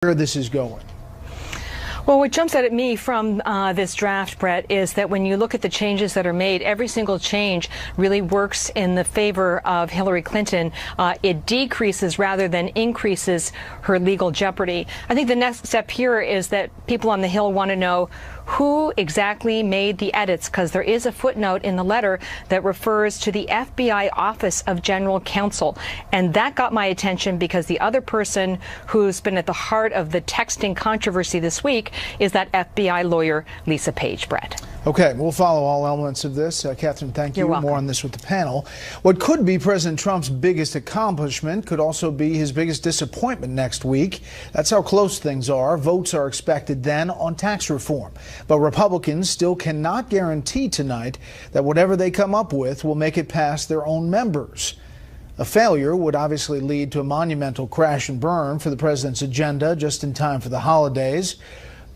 where this is going. Well, what jumps out at me from this draft, Bret, is that when you look at the changes that are made, every single change really works in the favor of Hillary Clinton. It decreases rather than increases her legal jeopardy. I think the next step here is that people on the Hill want to know who exactly made the edits, because there is a footnote in the letter that refers to the FBI Office of General Counsel. And that got my attention because the other person who's been at the heart of the texting controversy this week is that FBI lawyer, Lisa Page. Bret. Okay, we'll follow all elements of this. Catherine, thank you. You're welcome. More on this with the panel. What could be President Trump's biggest accomplishment could also be his biggest disappointment next week. That's how close things are. Votes are expected then on tax reform. But Republicans still cannot guarantee tonight that whatever they come up with will make it past their own members. A failure would obviously lead to a monumental crash and burn for the president's agenda just in time for the holidays.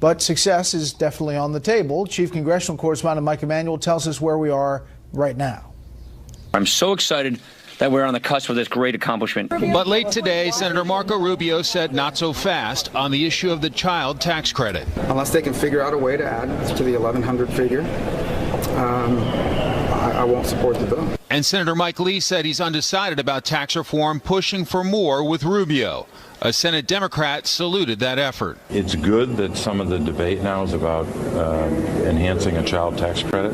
But success is definitely on the table. Chief Congressional Correspondent Mike Emanuel tells us where we are right now. I'm so excited that we're on the cusp of this great accomplishment. But late today, Senator Marco Rubio said not so fast on the issue of the child tax credit. Unless they can figure out a way to add to the 1,100 figure, I won't support the bill. And Senator Mike Lee said he's undecided about tax reform, pushing for more with Rubio. A Senate Democrat saluted that effort. It's good that some of the debate now is about enhancing a child tax credit.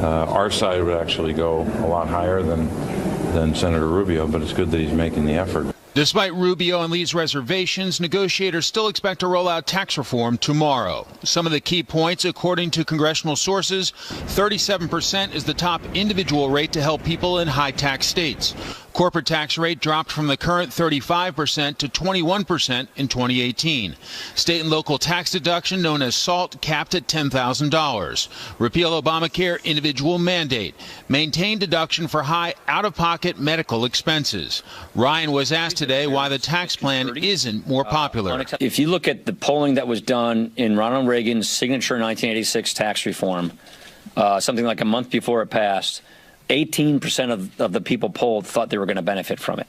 Our side would actually go a lot higher than Senator Rubio, but it's good that he's making the effort. Despite Rubio and Lee's reservations, negotiators still expect to roll out tax reform tomorrow. Some of the key points, according to congressional sources, 37% is the top individual rate to help people in high-tax states. Corporate tax rate dropped from the current 35% to 21% in 2018. State and local tax deduction, known as SALT, capped at $10,000. Repeal Obamacare individual mandate. Maintain deduction for high out-of-pocket medical expenses. Ryan was asked today why the tax plan isn't more popular. If you look at the polling that was done in Ronald Reagan's signature 1986 tax reform, something like a month before it passed, 18% of the people polled thought they were going to benefit from it.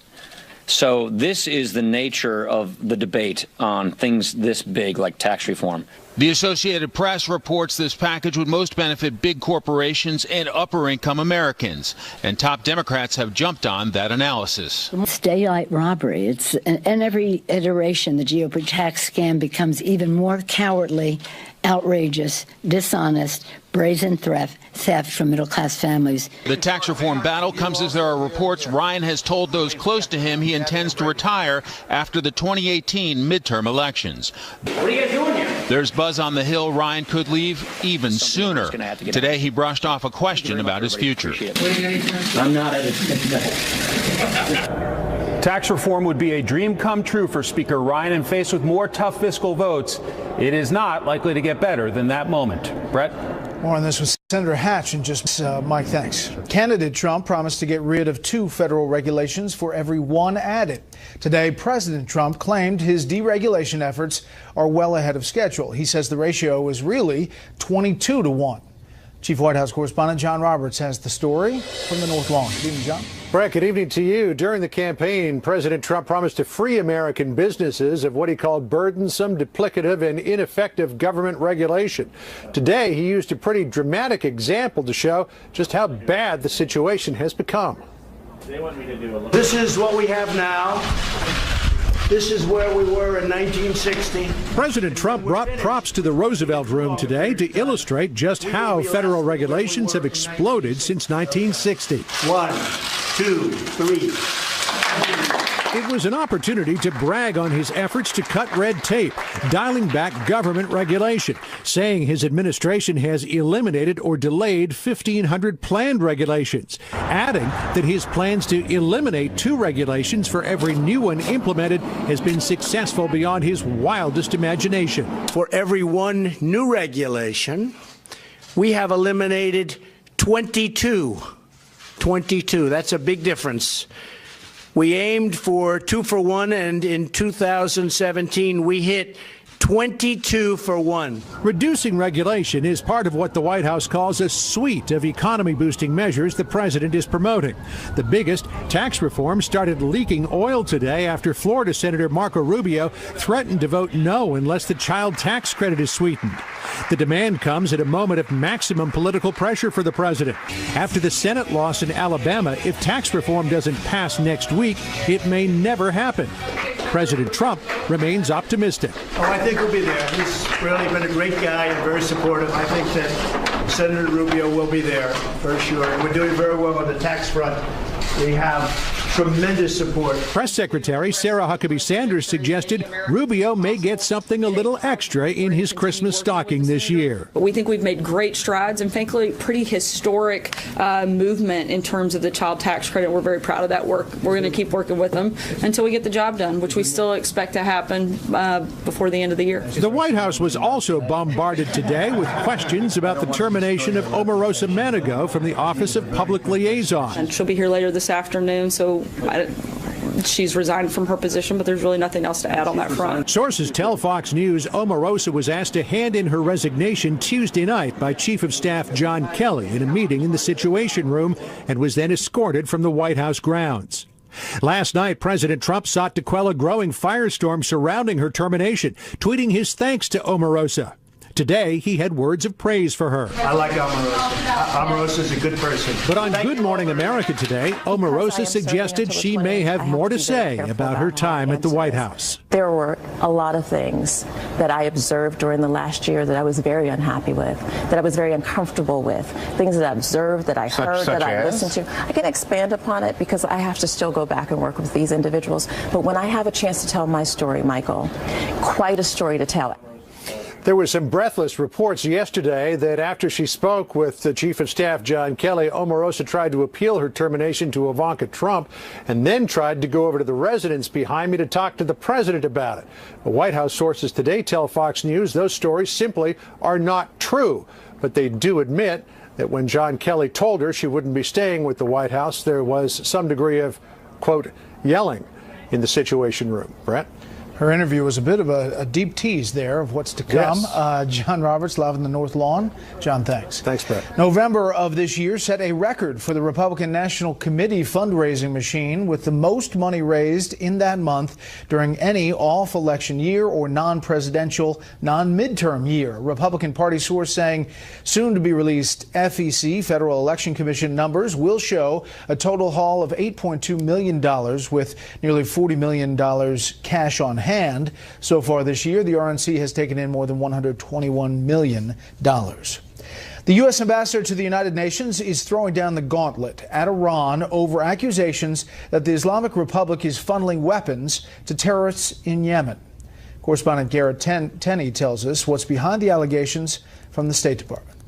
So this is the nature of the debate on things this big like tax reform. The Associated Press reports this package would most benefit big corporations and upper-income Americans, and top Democrats have jumped on that analysis. It's daylight robbery. It's in every iteration, the GOP tax scam becomes even more cowardly, outrageous, dishonest, brazen theft from middle-class families. The tax reform battle comes as there are reports Ryan has told those close to him he intends to retire after the 2018 midterm elections. What are you guys doing here? There's buzz on the Hill Ryan could leave even sooner. Today he brushed off a question about his future. I'm not at Tax reform would be a dream come true for Speaker Ryan, and faced with more tough fiscal votes, it is not likely to get better than that moment. Bret? More on this with Senator Hatch and just Mike, thanks. Candidate Trump promised to get rid of 2 federal regulations for every 1 added. Today, President Trump claimed his deregulation efforts are well ahead of schedule. He says the ratio is really 22 to 1. Chief White House correspondent John Roberts has the story from the North Lawn. Good evening, John. Bret, good evening to you. During the campaign, President Trump promised to free American businesses of what he called burdensome, duplicative, and ineffective government regulation. Today, he used a pretty dramatic example to show just how bad the situation has become. This is what we have now. This is where we were in 1960. President Trump brought props to the Roosevelt Room today to illustrate just how federal regulations have exploded since 1960. 1, 2, 3. It was an opportunity to brag on his efforts to cut red tape, dialing back government regulation, saying his administration has eliminated or delayed 1,500 planned regulations, adding that his plans to eliminate 2 regulations for every new one implemented has been successful beyond his wildest imagination. For every 1 new regulation, we have eliminated 22. 22. That's a big difference. We aimed for 2 for 1, and in 2017 we hit 22 for 1. Reducing regulation is part of what the White House calls a suite of economy-boosting measures the president is promoting. The biggest, tax reform, started leaking oil today after Florida Senator Marco Rubio threatened to vote no unless the child tax credit is sweetened. The demand comes at a moment of maximum political pressure for the president. After the Senate loss in Alabama, if tax reform doesn't pass next week, it may never happen. President Trump remains optimistic. Oh, I think we'll be there. He's really been a great guy and very supportive. I think that Senator Rubio will be there for sure. And we're doing very well on the tax front. We have tremendous support. Press Secretary Sarah Huckabee Sanders suggested Rubio may get something a little extra in his Christmas stocking this year. We think we've made great strides and frankly pretty historic movement in terms of the child tax credit. We're very proud of that work. We're going to keep working with them until we get the job done, which we still expect to happen before the end of the year. The White House was also bombarded today with questions about the termination of Omarosa Manigault from the Office of Public Liaison. And she'll be here later this afternoon, so she's resigned from her position, but there's really nothing else to add on that front. Sources tell Fox News Omarosa was asked to hand in her resignation Tuesday night by Chief of Staff John Kelly in a meeting in the Situation Room and was then escorted from the White House grounds. Last night, President Trump sought to quell a growing firestorm surrounding her termination, tweeting his thanks to Omarosa. Today, he had words of praise for her. I like Omarosa. Omarosa's a good person. But on Good Morning America today, Omarosa suggested she may have more to say about her time at the White House. There were a lot of things that I observed during the last year that I was very unhappy with, that I was very uncomfortable with, things that I observed, that I heard, that I listened to. I can expand upon it because I have to still go back and work with these individuals. But when I have a chance to tell my story, Michael, quite a story to tell. There were some breathless reports yesterday that after she spoke with the Chief of Staff John Kelly, Omarosa tried to appeal her termination to Ivanka Trump and then tried to go over to the residence behind me to talk to the president about it. The White House sources today tell Fox News those stories simply are not true, but they do admit that when John Kelly told her she wouldn't be staying with the White House, there was some degree of, quote, yelling in the Situation Room. Bret? Her interview was a bit of a deep tease there of what's to come. Yes. John Roberts, live in the North Lawn. John, thanks. Thanks, Bret. November of this year set a record for the Republican National Committee fundraising machine, with the most money raised in that month during any off-election year or non-presidential, non-midterm year. Republican Party source saying soon to be released FEC, Federal Election Commission numbers, will show a total haul of $8.2 million with nearly $40 million cash on hand. So far this year, the RNC has taken in more than $121 million. The U.S. ambassador to the United Nations is throwing down the gauntlet at Iran over accusations that the Islamic Republic is funneling weapons to terrorists in Yemen. Correspondent Garrett Tenney tells us what's behind the allegations from the State Department.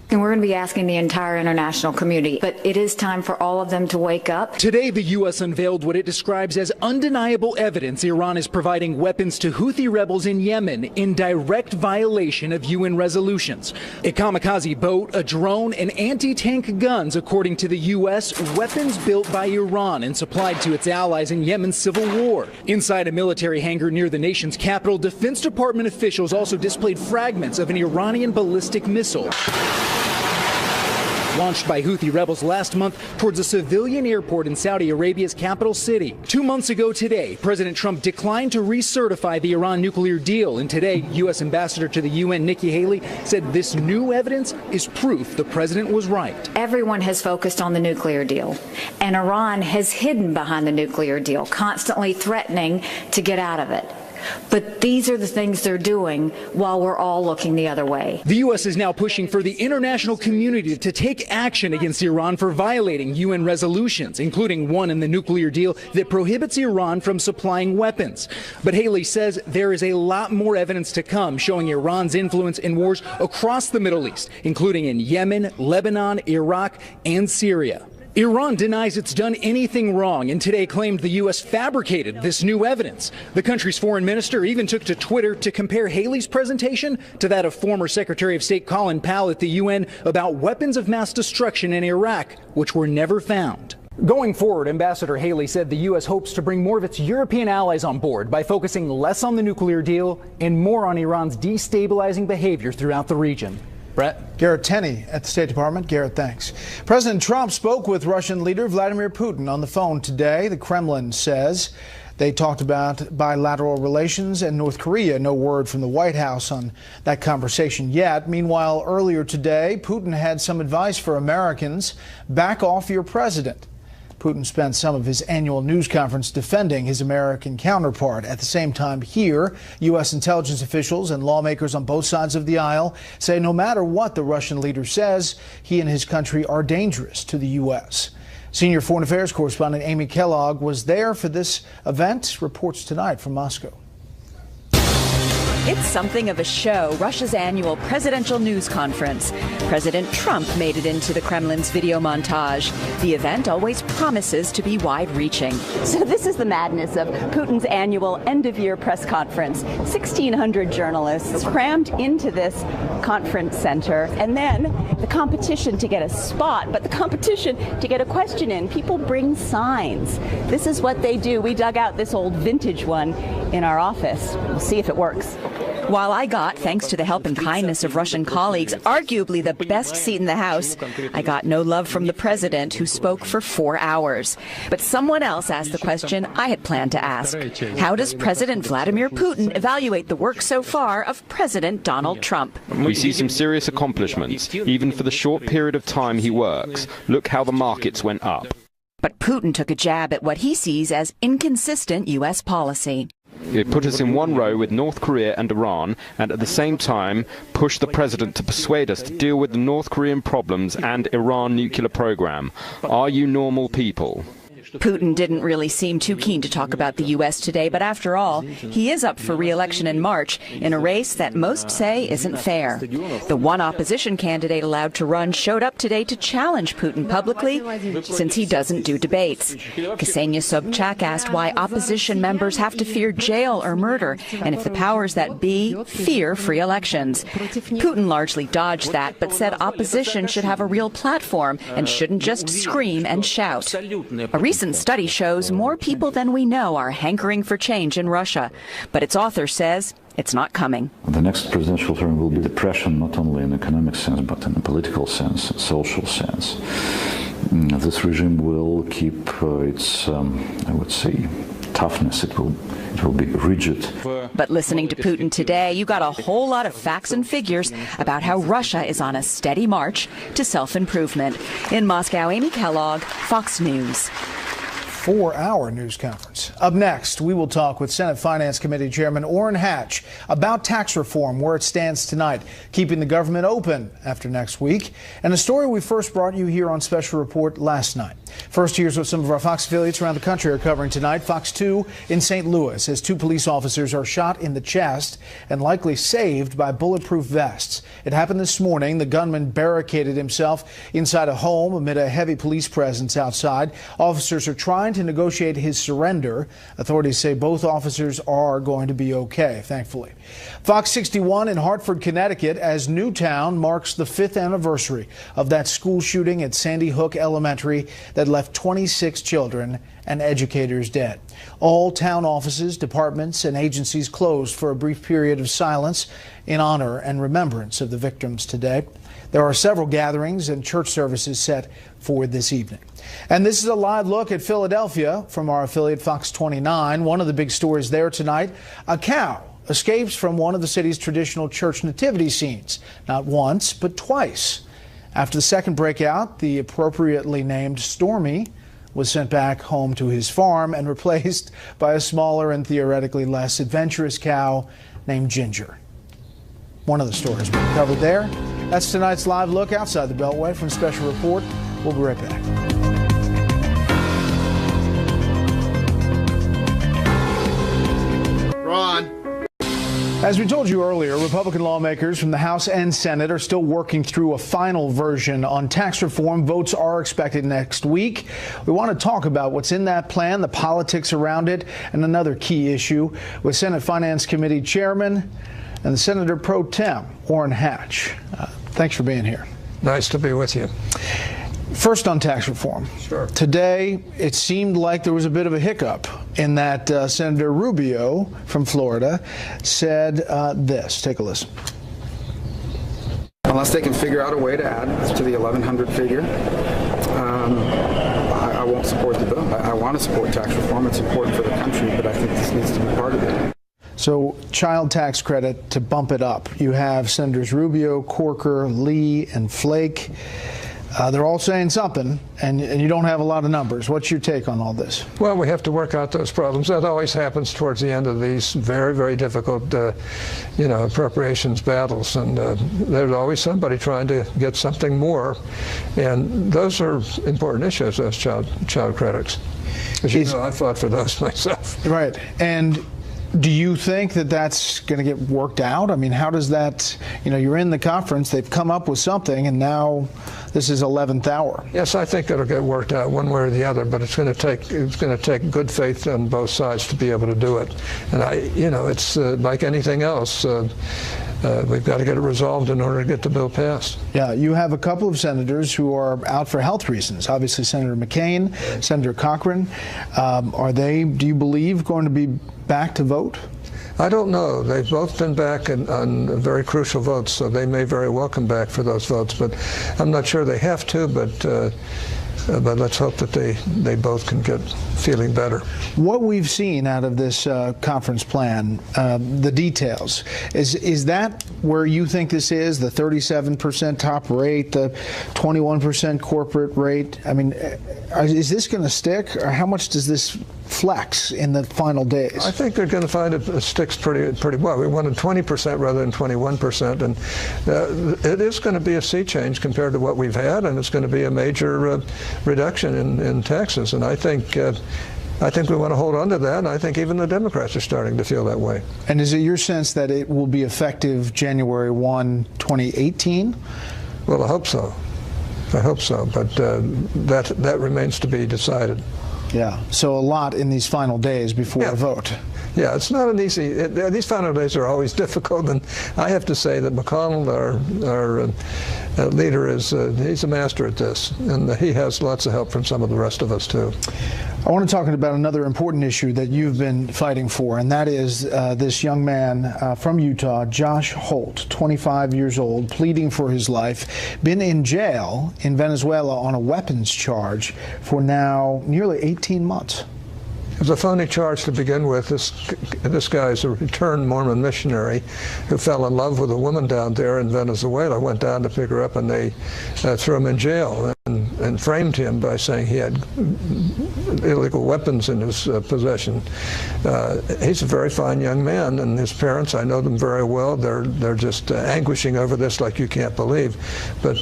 And we're going to be asking the entire international community, but it is time for all of them to wake up. Today, the U.S. unveiled what it describes as undeniable evidence Iran is providing weapons to Houthi rebels in Yemen in direct violation of UN resolutions. A kamikaze boat, a drone, and anti-tank guns, according to the U.S., weapons built by Iran and supplied to its allies in Yemen's civil war. Inside a military hangar near the nation's capital, Defense Department officials also displayed fragments of an Iranian ballistic missile launched by Houthi rebels last month towards a civilian airport in Saudi Arabia's capital city. 2 months ago today, President Trump declined to recertify the Iran nuclear deal, and today, U.S. Ambassador to the UN Nikki Haley said this new evidence is proof the president was right. Everyone has focused on the nuclear deal, and Iran has hidden behind the nuclear deal, constantly threatening to get out of it. But these are the things they're doing while we're all looking the other way. The U.S. is now pushing for the international community to take action against Iran for violating UN resolutions, including one in the nuclear deal that prohibits Iran from supplying weapons. But Haley says there is a lot more evidence to come showing Iran's influence in wars across the Middle East, including in Yemen, Lebanon, Iraq, and Syria. Iran denies it's done anything wrong and today claimed the U.S. fabricated this new evidence. The country's foreign minister even took to Twitter to compare Haley's presentation to that of former Secretary of State Colin Powell at the UN about weapons of mass destruction in Iraq, which were never found. Going forward, Ambassador Haley said the U.S. hopes to bring more of its European allies on board by focusing less on the nuclear deal and more on Iran's destabilizing behavior throughout the region. Bret? Garrett Tenney at the State Department. Garrett, thanks. President Trump spoke with Russian leader Vladimir Putin on the phone today. The Kremlin says they talked about bilateral relations and North Korea. No word from the White House on that conversation yet. Meanwhile, earlier today, Putin had some advice for Americans. Back off your president. Putin spent some of his annual news conference defending his American counterpart. At the same time here, U.S. intelligence officials and lawmakers on both sides of the aisle say no matter what the Russian leader says, he and his country are dangerous to the U.S. Senior Foreign Affairs correspondent Amy Kellogg was there for this event, reports tonight from Moscow. It's something of a show, Russia's annual presidential news conference. President Trump made it into the Kremlin's video montage. The event always promises to be wide-reaching. So this is the madness of Putin's annual end-of-year press conference. 1,600 journalists crammed into this conference center, and then the competition to get a spot, but the competition to get a question in. People bring signs. This is what they do. We dug out this old vintage one in our office. We'll see if it works. While I got, thanks to the help and kindness of Russian colleagues, arguably the best seat in the House, I got no love from the president, who spoke for 4 hours. But someone else asked the question I had planned to ask. How does President Vladimir Putin evaluate the work so far of President Donald Trump? We see some serious accomplishments, even for the short period of time he works. Look how the markets went up. But Putin took a jab at what he sees as inconsistent U.S. policy. It put us in one row with North Korea and Iran, and at the same time pushed the president to persuade us to deal with the North Korean problems and Iran nuclear program. Are you normal people? Putin didn't really seem too keen to talk about the U.S. today, but after all, he is up for re-election in March in a race that most say isn't fair. The one opposition candidate allowed to run showed up today to challenge Putin publicly, since he doesn't do debates. Ksenia Sobchak asked why opposition members have to fear jail or murder, and if the powers that be fear free elections. Putin largely dodged that, but said opposition should have a real platform and shouldn't just scream and shout. A recent study shows more people than we know are hankering for change in Russia, but its author says it's not coming. The next presidential term will be depression, not only in economic sense, but in a political sense, social sense. This regime will keep its, I would say, toughness. It will be rigid. But listening to Putin today, you got a whole lot of facts and figures about how Russia is on a steady march to self-improvement. In Moscow, Amy Kellogg, Fox News. 4-hour news conference. Up next, we will talk with Senate Finance Committee Chairman Orrin Hatch about tax reform, where it stands tonight, keeping the government open after next week, and a story we first brought you here on Special Report last night. First, here's what some of our Fox affiliates around the country are covering tonight. Fox 2 in St. Louis, as 2 police officers are shot in the chest and likely saved by bulletproof vests. It happened this morning. The gunman barricaded himself inside a home amid a heavy police presence outside. Officers are trying to negotiate his surrender. Authorities say both officers are going to be okay, thankfully. Fox 61 in Hartford, Connecticut, as Newtown marks the 5th anniversary of that school shooting at Sandy Hook Elementary that left 26 children and educators dead. All town offices, departments, and agencies closed for a brief period of silence in honor and remembrance of the victims today. There are several gatherings and church services set for this evening. And this is a live look at Philadelphia from our affiliate Fox 29. One of the big stories there tonight, a cow escapes from one of the city's traditional church nativity scenes, not once, but twice. After the second breakout, the appropriately named Stormy was sent back home to his farm and replaced by a smaller and theoretically less adventurous cow named Ginger. One of the stories being covered there. That's tonight's live look outside the Beltway from Special Report. We'll be right back. Ron. As we told you earlier, Republican lawmakers from the House and Senate are still working through a final version on tax reform. Votes are expected next week. We want to talk about what's in that plan, the politics around it, and another key issue with Senate Finance Committee Chairman and the Senator Pro Tem, Orrin Hatch. Thanks for being here. Nice to be with you. First on tax reform. Sure. Today, it seemed like there was a bit of a hiccup in that Senator Rubio from Florida said this. Take a listen. Unless they can figure out a way to add to the 1,100 figure, I won't support the bill. I want to support tax reform. It's important for the country, but I think this needs to be part of it. So, child tax credit to bump it up. You have Senators Rubio, Corker, Lee, and Flake. They're all saying something, and you don't have a lot of numbers. What's your take on all this? Well, we have to work out those problems. That always happens towards the end of these very, very difficult, appropriations battles, and there's always somebody trying to get something more, and those are important issues, those child credits. As you know, I fought for those myself. Right, and do you think that that's going to get worked out? I mean, how does that, you're in the conference, they've come up with something, and now this is 11th hour. Yes, I think it'll get worked out one way or the other, but it's going to take good faith on both sides to be able to do it. And it's like anything else. We've got to get it resolved in order to get the bill passed. Yeah, you have a couple of senators who are out for health reasons. Obviously, Senator McCain, Senator Cochran. Are they, do you believe, going to be back to vote? I don't know. They've both been back on very crucial votes, so they may very well come back for those votes. But I'm not sure they have to, but let's hope that they both can get feeling better. What we've seen out of this conference plan, the details, is that where you think this is, the 37% top rate, the 21% corporate rate? I mean, is this going to stick, or how much does this flex in the final days? I think they're going to find it sticks pretty well. We wanted 20% rather than 21%, and it is going to be a sea change compared to what we've had, and it's going to be a major reduction in taxes. And I think we want to hold on to that, and I think even the Democrats are starting to feel that way. And is it your sense that it will be effective January 1, 2018? Well, I hope so. I hope so, but that remains to be decided. Yeah, so a lot in these final days before a vote. Yeah, it's not an easy, these final days are always difficult, and I have to say that McConnell, our leader, he's a master at this, and he has lots of help from some of the rest of us, too. I want to talk about another important issue that you've been fighting for, and that is this young man from Utah, Josh Holt, 25 years old, pleading for his life, been in jail in Venezuela on a weapons charge for now nearly 18 months. It was a phony charge to begin with. This guy is a returned Mormon missionary who fell in love with a woman down there in Venezuela, went down to pick her up, and they threw him in jail and framed him by saying he had illegal weapons in his possession. He's a very fine young man, and his parents, I know them very well. They're just anguishing over this like you can't believe. But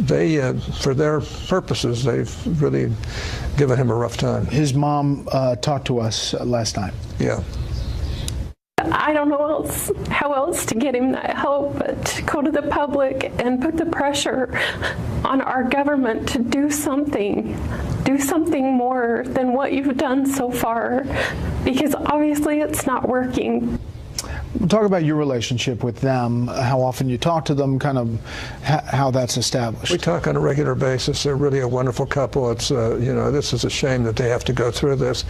they, for their purposes, they've really given him a rough time. His mom talked to us last night. Yeah. I don't know how else to get him that help, but to go to the public and put the pressure on our government to do something more than what you've done so far, because obviously it's not working. Talk about your relationship with them, how often you talk to them, kind of how that's established. We talk on a regular basis. They're really a wonderful couple. It's this is a shame that they have to go through this.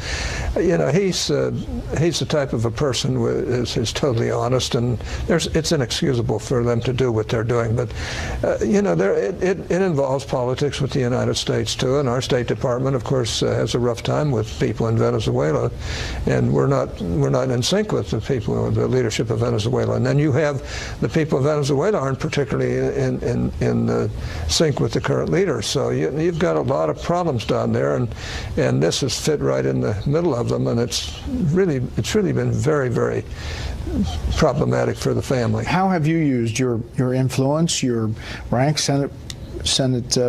He's the type of a person who is totally honest, and it's inexcusable for them to do what they're doing. But it involves politics with the United States too, and our State Department, of course, has a rough time with people in Venezuela, and we're not in sync with the people, the leadership of Venezuela. And then you have the people of Venezuela aren't particularly in sync with the current leader. So you've got a lot of problems down there, and this has fit right in the middle of them, and it's really been very, very problematic for the family. How have you used your influence, your rank, Senate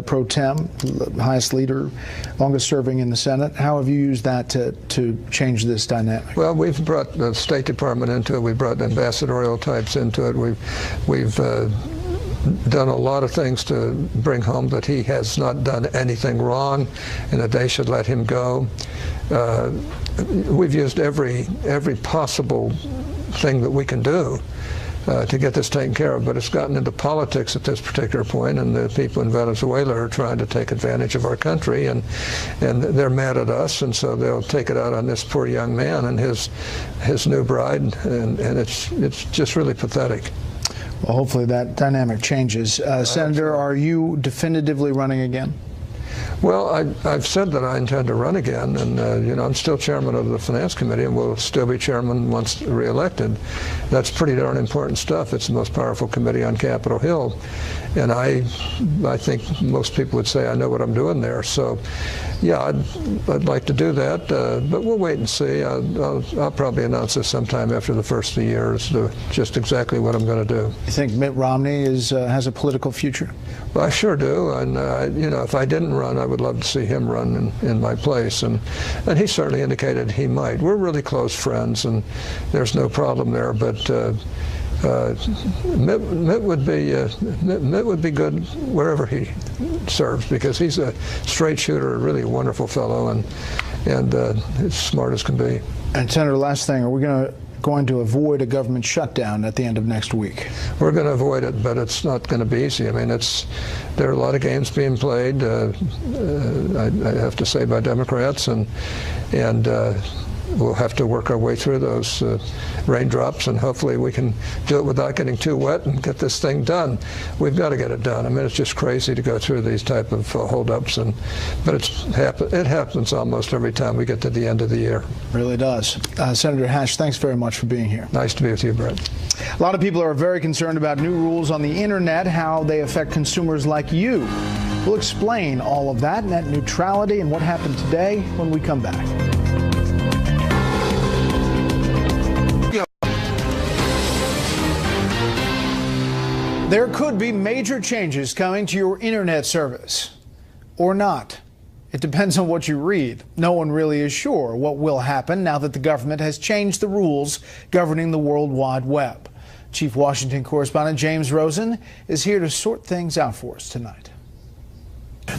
Pro Tem, highest leader, longest serving in the Senate? How have you used that to change this dynamic? Well, we've brought the State Department into it. We brought ambassadorial types into it. We've done a lot of things to bring home that he has not done anything wrong and that they should let him go. We've used every possible thing that we can do to get this taken care of. But it's gotten into politics at this particular point, and the people in Venezuela are trying to take advantage of our country, and they're mad at us, and so they'll take it out on this poor young man and his new bride, and it's just really pathetic. Well, hopefully that dynamic changes. Senator, are you definitively running again? Well, I've said that I intend to run again, and I'm still chairman of the Finance Committee, and will still be chairman once reelected. That's pretty darn important stuff. It's the most powerful committee on Capitol Hill, and I think most people would say I know what I'm doing there. So, yeah, I'd like to do that, but we'll wait and see. I'll probably announce this sometime after the first of the year as to just exactly what I'm going to do. You think Mitt Romney has a political future? Well, I sure do, and if I didn't run, I would love to see him run in my place, and he certainly indicated he might. We're really close friends, and there's no problem there. But Mitt would be good wherever he serves, because he's a straight shooter, a really wonderful fellow, and as smart as can be. And Senator, last thing, are we going to avoid a government shutdown at the end of next week? We're going to avoid it, but it's not going to be easy. I mean, there are a lot of games being played, I have to say, by Democrats, and we'll have to work our way through those raindrops, and hopefully we can do it without getting too wet and get this thing done. We've got to get it done. I mean, it's just crazy to go through these type of holdups, but it happens almost every time we get to the end of the year. Really does. Senator Hatch, thanks very much for being here. Nice to be with you, Bret. A lot of people are very concerned about new rules on the internet, how they affect consumers like you. We'll explain all of that, net neutrality, and what happened today when we come back. There could be major changes coming to your internet service, or not. It depends on what you read. No one really is sure what will happen now that the government has changed the rules governing the World Wide Web. Chief Washington correspondent James Rosen is here to sort things out for us tonight.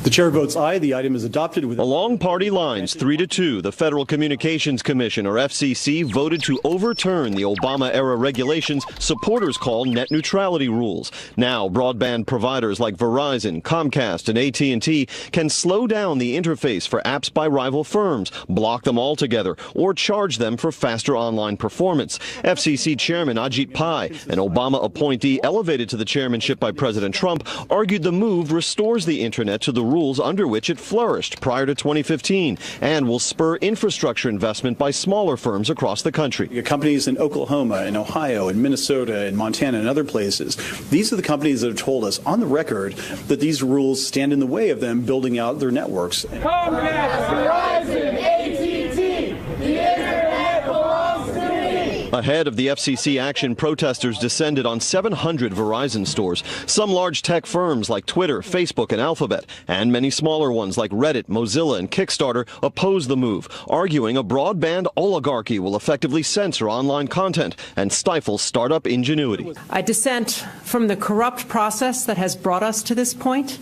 The chair votes aye. The item is adopted. Along party lines, 3-2, the Federal Communications Commission, or FCC, voted to overturn the Obama-era regulations supporters call net neutrality rules. Now, broadband providers like Verizon, Comcast, and AT&T can slow down the interface for apps by rival firms, block them altogether, or charge them for faster online performance. FCC Chairman Ajit Pai, an Obama appointee elevated to the chairmanship by President Trump, argued the move restores the internet to the rules under which it flourished prior to 2015 and will spur infrastructure investment by smaller firms across the country. Companies in Oklahoma, in Ohio, in Minnesota, in Montana, and other places, these are the companies that have told us on the record that these rules stand in the way of them building out their networks. Comcast, Verizon, AT&T, the internet belongs to me. Ahead of the FCC action, protesters descended on 700 Verizon stores. Some large tech firms like Twitter, Facebook, and Alphabet, and many smaller ones like Reddit, Mozilla, and Kickstarter oppose the move, arguing a broadband oligarchy will effectively censor online content and stifle startup ingenuity. I dissent from the corrupt process that has brought us to this point,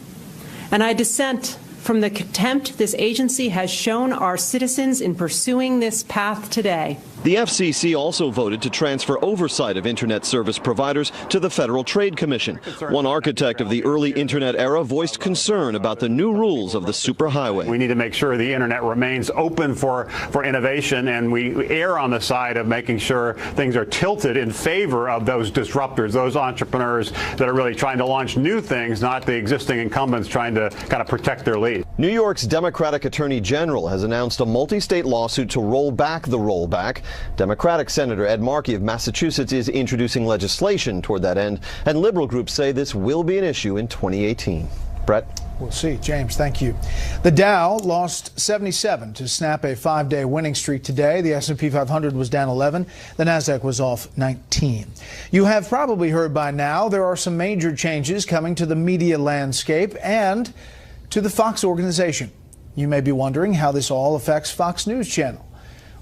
and I dissent from the contempt this agency has shown our citizens in pursuing this path today. The FCC also voted to transfer oversight of Internet service providers to the Federal Trade Commission. One architect of the early Internet era voiced concern about the new rules of the superhighway. We need to make sure the Internet remains open for innovation, and we err on the side of making sure things are tilted in favor of those disruptors, those entrepreneurs that are really trying to launch new things, not the existing incumbents trying to kind of protect their lead. New York's Democratic Attorney General has announced a multi-state lawsuit to roll back the rollback. Democratic Senator Ed Markey of Massachusetts is introducing legislation toward that end, and liberal groups say this will be an issue in 2018. Bret? We'll see. James, thank you. The Dow lost 77 to snap a 5-day winning streak today. The S&P 500 was down 11. The Nasdaq was off 19. You have probably heard by now there are some major changes coming to the media landscape and to the Fox organization. You may be wondering how this all affects Fox News Channel.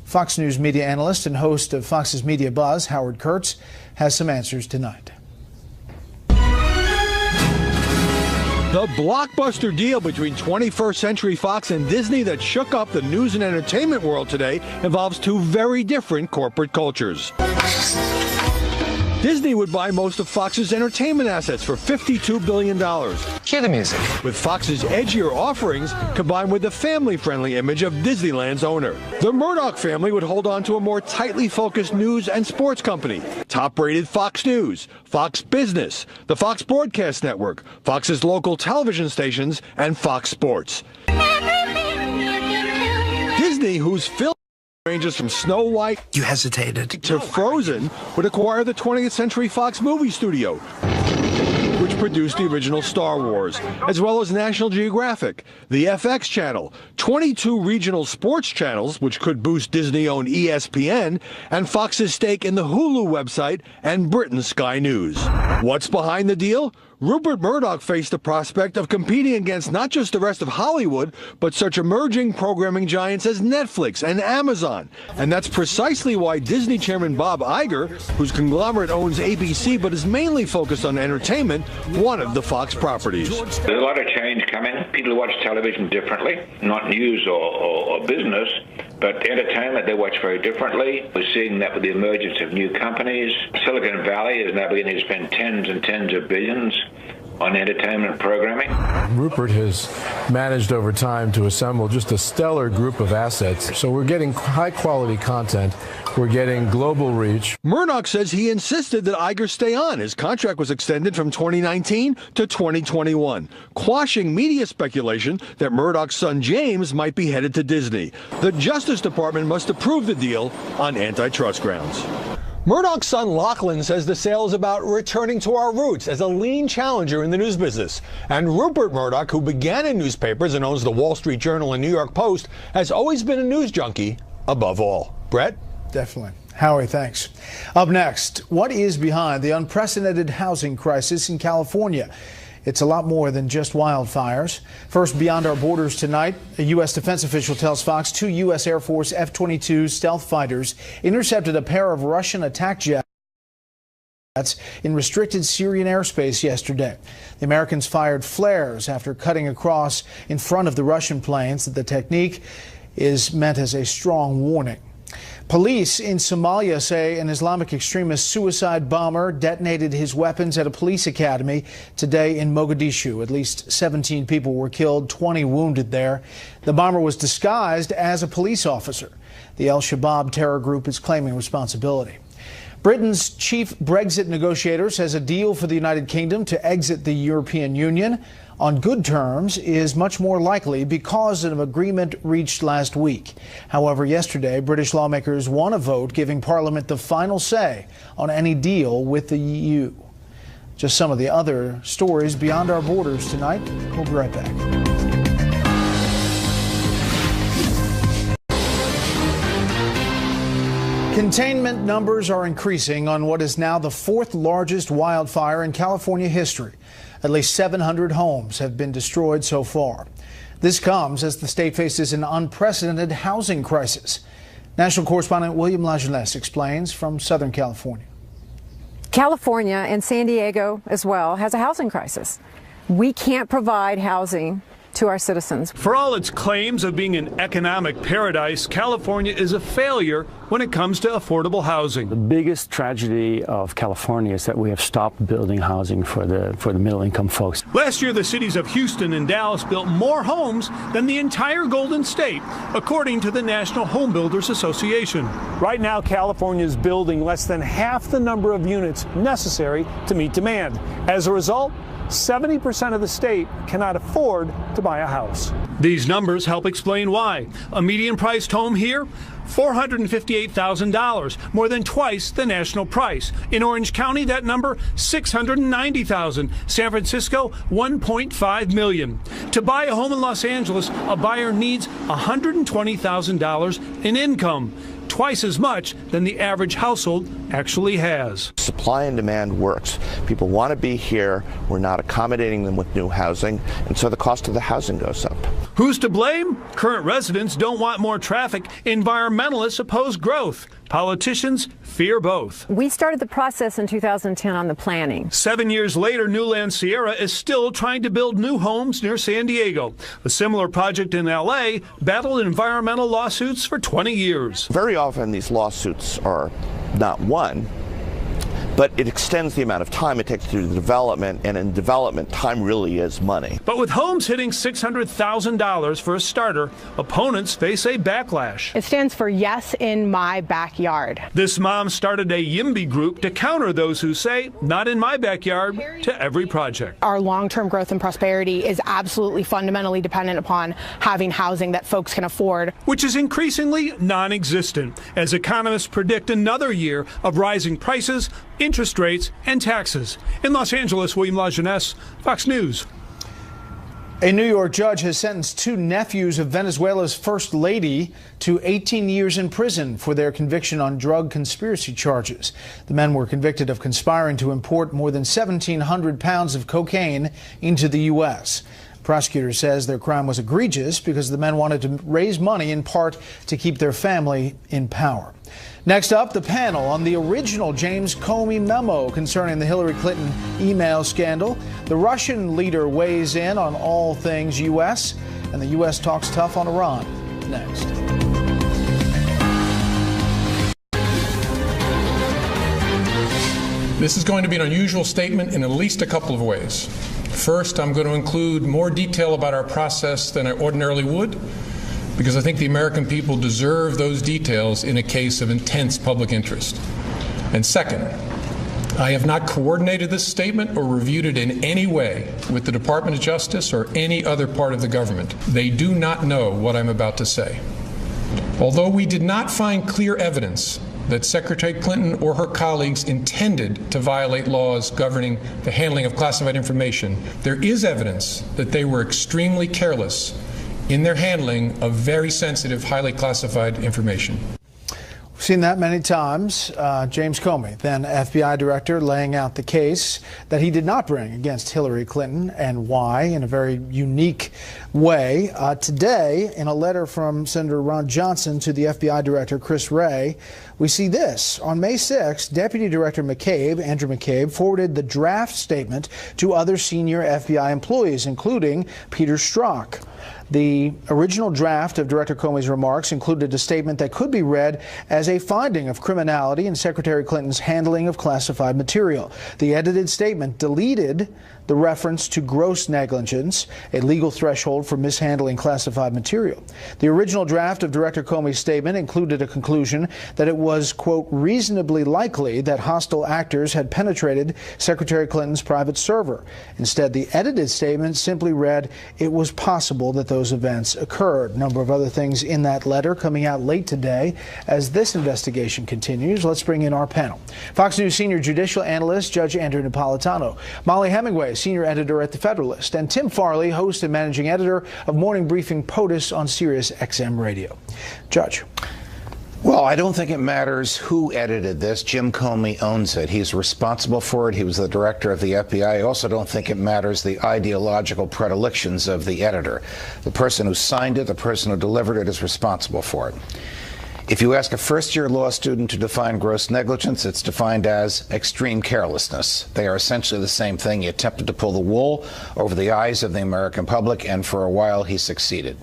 Fox News media analyst and host of Fox's Media Buzz, Howard Kurtz, has some answers tonight. The blockbuster deal between 21st Century Fox and Disney that shook up the news and entertainment world today involves two very different corporate cultures. Disney would buy most of Fox's entertainment assets for $52 billion. Cue the music. With Fox's edgier offerings combined with the family-friendly image of Disneyland's owner. The Murdoch family would hold on to a more tightly focused news and sports company. Top-rated Fox News, Fox Business, the Fox Broadcast Network, Fox's local television stations, and Fox Sports. Disney, whose film ranges from Snow White You hesitated. to Frozen, would acquire the 20th Century Fox movie studio, which produced the original Star Wars, as well as National Geographic, the FX channel, 22 regional sports channels, which could boost Disney-owned ESPN, and Fox's stake in the Hulu website and Britain's Sky News. What's behind the deal? Rupert Murdoch faced the prospect of competing against not just the rest of Hollywood, but such emerging programming giants as Netflix and Amazon. And that's precisely why Disney chairman Bob Iger, whose conglomerate owns ABC but is mainly focused on entertainment, wanted the Fox properties. There's a lot of change coming. People watch television differently, not news or business, but entertainment they watch very differently. We're seeing that with the emergence of new companies. Silicon Valley is now beginning to spend tens and tens of billions on entertainment programming. Rupert has managed over time to assemble just a stellar group of assets. So we're getting high-quality content. We're getting global reach. Murdoch says he insisted that Iger stay on. His contract was extended from 2019 to 2021, quashing media speculation that Murdoch's son James might be headed to Disney. The Justice Department must approve the deal on antitrust grounds. Murdoch's son Lachlan says the sale is about returning to our roots as a lean challenger in the news business. And Rupert Murdoch, who began in newspapers and owns the Wall Street Journal and New York Post, has always been a news junkie above all. Brett? Definitely. Howie, thanks. Up next, what is behind the unprecedented housing crisis in California? It's a lot more than just wildfires. First, beyond our borders tonight, a U.S. defense official tells Fox 2 U.S. Air Force F-22 stealth fighters intercepted a pair of Russian attack jets in restricted Syrian airspace yesterday. The Americans fired flares after cutting across in front of the Russian planes. The technique is meant as a strong warning. Police in Somalia say an Islamic extremist suicide bomber detonated his weapons at a police academy today in Mogadishu. At least 17 people were killed, 20 wounded there. The bomber was disguised as a police officer. The Al-Shabaab terror group is claiming responsibility. Britain's chief Brexit negotiator says a deal for the United Kingdom to exit the European Union on good terms is much more likely because of an agreement reached last week. However, yesterday, British lawmakers won a vote giving Parliament the final say on any deal with the EU. Just some of the other stories beyond our borders tonight. We'll be right back. Containment numbers are increasing on what is now the fourth largest wildfire in California history. At least 700 homes have been destroyed so far. This comes as the state faces an unprecedented housing crisis. National correspondent William LaJeunesse explains from Southern California. California and San Diego as well has a housing crisis. We can't provide housing to our citizens. For all its claims of being an economic paradise, California is a failure when it comes to affordable housing. The biggest tragedy of California is that we have stopped building housing for the middle-income folks. Last year, the cities of Houston and Dallas built more homes than the entire Golden State, according to the National Home Builders Association. Right now, California is building less than half the number of units necessary to meet demand. As a result, 70% of the state cannot afford to buy a house. These numbers help explain why. A median-priced home here, $458,000, more than twice the national price. In Orange County, that number, $690,000. San Francisco, $1.5 million. To buy a home in Los Angeles, a buyer needs $120,000 in income, twice as much than the average household actually has. Supply and demand works. People want to be here. We're not accommodating them with new housing, and so the cost of the housing goes up. Who's to blame? Current residents don't want more traffic. Environmentalists oppose growth. Politicians fear both. We started the process in 2010 on the planning. 7 years later, Newland Sierra is still trying to build new homes near San Diego. A similar project in L.A. battled environmental lawsuits for 20 years. Very often these lawsuits are not won. but it extends the amount of time it takes to do the development, and in development, time really is money. But with homes hitting $600,000 for a starter, opponents face a backlash. It stands for Yes in My Backyard. This mom started a YIMBY group to counter those who say, not in my backyard, to every project. Our long-term growth and prosperity is absolutely fundamentally dependent upon having housing that folks can afford. Which is increasingly non-existent, as economists predict another year of rising prices, interest rates, and taxes. In Los Angeles, William LaJeunesse, Fox News. A New York judge has sentenced two nephews of Venezuela's First Lady to 18 years in prison for their conviction on drug conspiracy charges. The men were convicted of conspiring to import more than 1,700 pounds of cocaine into the U.S. The prosecutor says their crime was egregious because the men wanted to raise money in part to keep their family in power. Next up, the panel on the original James Comey memo concerning the Hillary Clinton email scandal. The Russian leader weighs in on all things U.S., and the U.S. talks tough on Iran. Next. This is going to be an unusual statement in at least a couple of ways. First, I'm going to include more detail about our process than I ordinarily would, because I think the American people deserve those details in a case of intense public interest. And second, I have not coordinated this statement or reviewed it in any way with the Department of Justice or any other part of the government. They do not know what I'm about to say. Although we did not find clear evidence that Secretary Clinton or her colleagues intended to violate laws governing the handling of classified information, there is evidence that they were extremely careless in their handling of very sensitive, highly classified information. We've seen that many times. James Comey, then FBI director, laying out the case that he did not bring against Hillary Clinton and why in a very unique way. Today, in a letter from Senator Ron Johnson to the FBI director, Chris Wray, we see this. On May 6th, Deputy Director Andrew McCabe, forwarded the draft statement to other senior FBI employees, including Peter Strzok. The original draft of Director Comey's remarks included a statement that could be read as a finding of criminality in Secretary Clinton's handling of classified material. The edited statement deleted the reference to gross negligence, a legal threshold for mishandling classified material. The original draft of Director Comey's statement included a conclusion that it was, quote, reasonably likely that hostile actors had penetrated Secretary Clinton's private server. Instead, the edited statement simply read, it was possible that those events occurred. A number of other things in that letter coming out late today as this investigation continues. Let's bring in our panel. Fox News senior judicial analyst, Judge Andrew Napolitano, Molly Hemingway, senior editor at The Federalist, and Tim Farley, host and managing editor of Morning Briefing POTUS on Sirius XM Radio. Judge. Well, I don't think it matters who edited this. Jim Comey owns it. He's responsible for it. He was the director of the FBI. I also don't think it matters the ideological predilections of the editor. The person who signed it, the person who delivered it, is responsible for it. If you ask a first-year law student to define gross negligence, it's defined as extreme carelessness. They are essentially the same thing. He attempted to pull the wool over the eyes of the American public, and for a while he succeeded.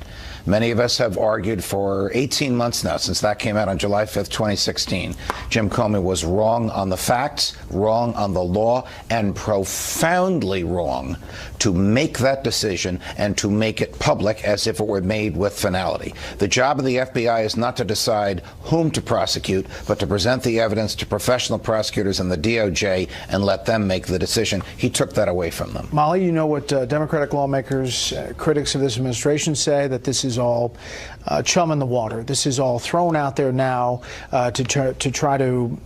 Many of us have argued for 18 months now, since that came out on July 5th, 2016. Jim Comey was wrong on the facts, wrong on the law, and profoundly wrong to make that decision and to make it public as if it were made with finality. The job of the FBI is not to decide whom to prosecute, but to present the evidence to professional prosecutors and the DOJ and let them make the decision. He took that away from them. Molly, you know what Democratic lawmakers, critics of this administration say, that this is all chum in the water. This is all thrown out there now to try to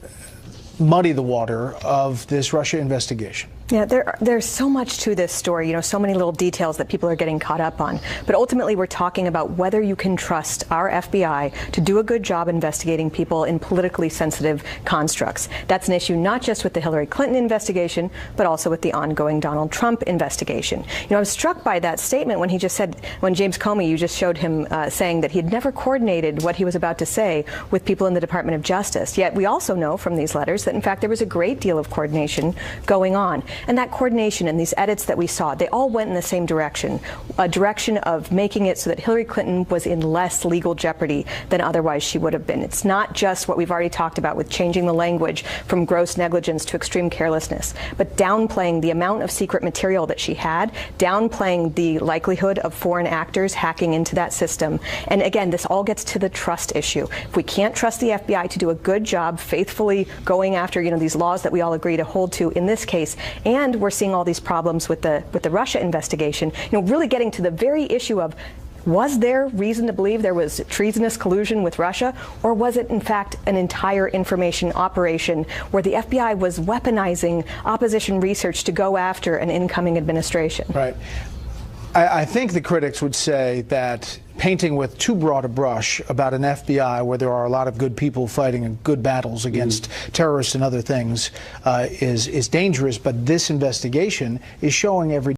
muddy the water of this Russia investigation. Yeah, there's so much to this story, you know, so many little details that people are getting caught up on. But ultimately, we're talking about whether you can trust our FBI to do a good job investigating people in politically sensitive constructs. That's an issue not just with the Hillary Clinton investigation, but also with the ongoing Donald Trump investigation. You know, I'm struck by that statement when he just said, when James Comey, you just showed him saying that he had never coordinated what he was about to say with people in the Department of Justice. Yet we also know from these letters that, in fact, there was a great deal of coordination going on. And that coordination and these edits that we saw, they all went in the same direction, a direction of making it so that Hillary Clinton was in less legal jeopardy than otherwise she would have been. It's not just what we've already talked about with changing the language from gross negligence to extreme carelessness, but downplaying the amount of secret material that she had, downplaying the likelihood of foreign actors hacking into that system. And again, this all gets to the trust issue. If we can't trust the FBI to do a good job faithfully going after, these laws that we all agree to hold to in this case, and we're seeing all these problems with the Russia investigation, really getting to the very issue of, was there reason to believe there was treasonous collusion with Russia, or was it in fact an entire information operation where the FBI was weaponizing opposition research to go after an incoming administration? Right. I think the critics would say that painting with too broad a brush about an FBI where there are a lot of good people fighting good battles against terrorists and other things is dangerous, but this investigation is showing every